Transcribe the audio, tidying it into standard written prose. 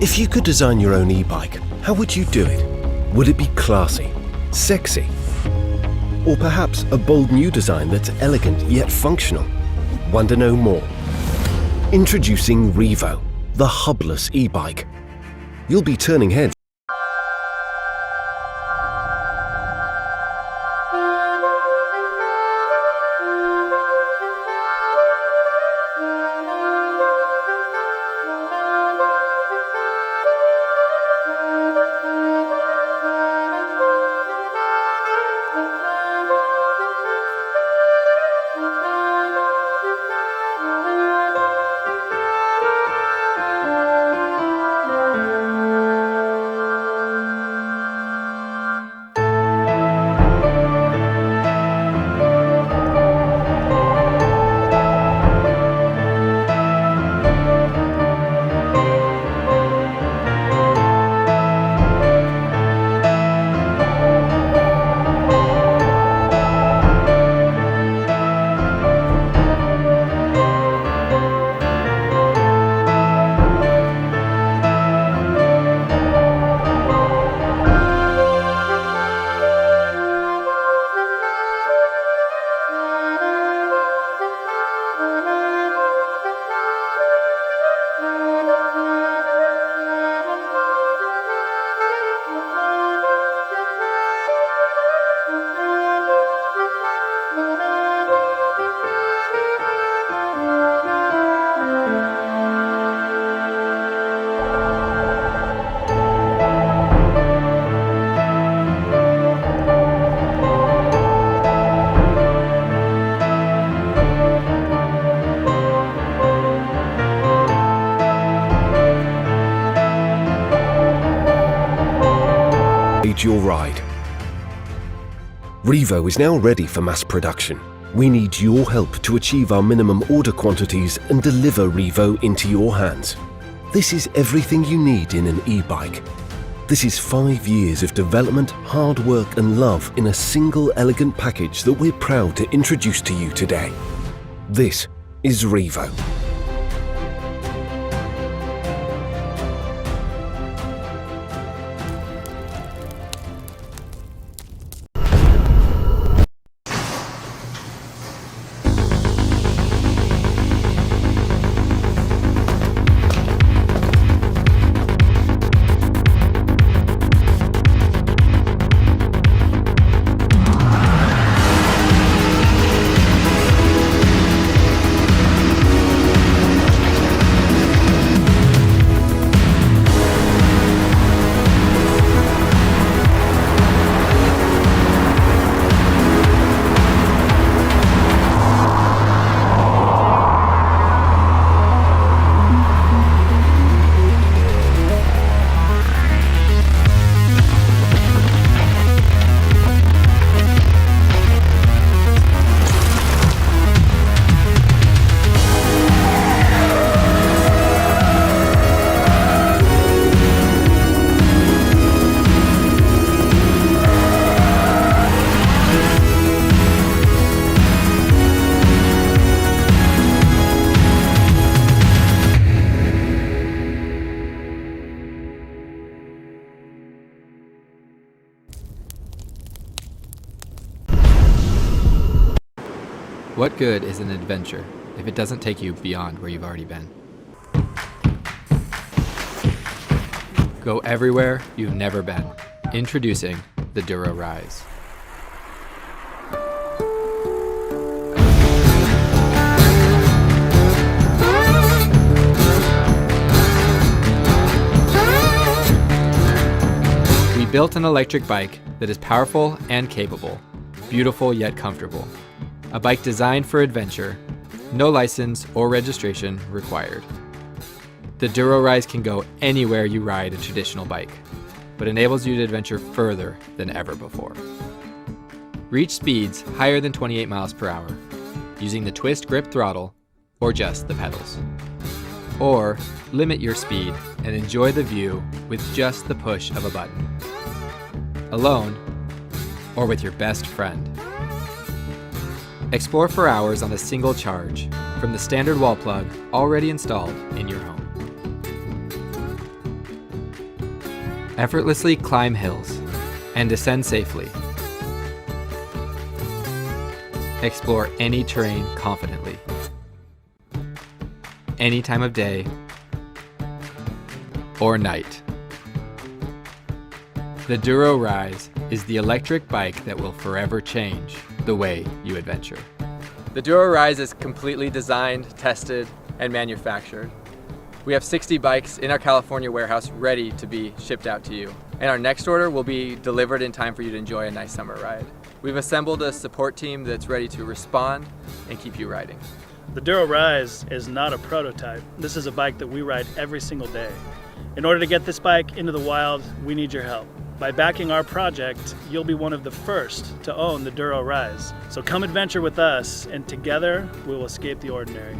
If you could design your own e-bike, how would you do it? Would it be classy, sexy? Or perhaps a bold new design that's elegant yet functional? Want to know more? Introducing Revo, the hubless e-bike. You'll be turning heads. Your ride. Revo is now ready for mass production. We need your help to achieve our minimum order quantities and deliver Revo into your hands. This is everything you need in an e-bike. This is 5 years of development, hard work and love in a single elegant package that we're proud to introduce to you today. This is Revo. What good is an adventure if it doesn't take you beyond where you've already been? Go everywhere you've never been. Introducing the Duro Rise. We built an electric bike that is powerful and capable, beautiful yet comfortable. A bike designed for adventure, no license or registration required. The Duro Rise can go anywhere you ride a traditional bike, but enables you to adventure further than ever before. Reach speeds higher than 28 miles per hour, using the twist grip throttle or just the pedals. Or limit your speed and enjoy the view with just the push of a button. Alone, or with your best friend. Explore for hours on a single charge from the standard wall plug already installed in your home. Effortlessly climb hills and descend safely. Explore any terrain confidently. Any time of day or night. The Duro Rise is the electric bike that will forever change the way you adventure. The Duro Rise is completely designed, tested, and manufactured. We have 60 bikes in our California warehouse ready to be shipped out to you. And our next order will be delivered in time for you to enjoy a nice summer ride. We've assembled a support team that's ready to respond and keep you riding. The Duro Rise is not a prototype. This is a bike that we ride every single day. In order to get this bike into the wild, we need your help. By backing our project, you'll be one of the first to own the Duro Rise. So come adventure with us, and together we will escape the ordinary.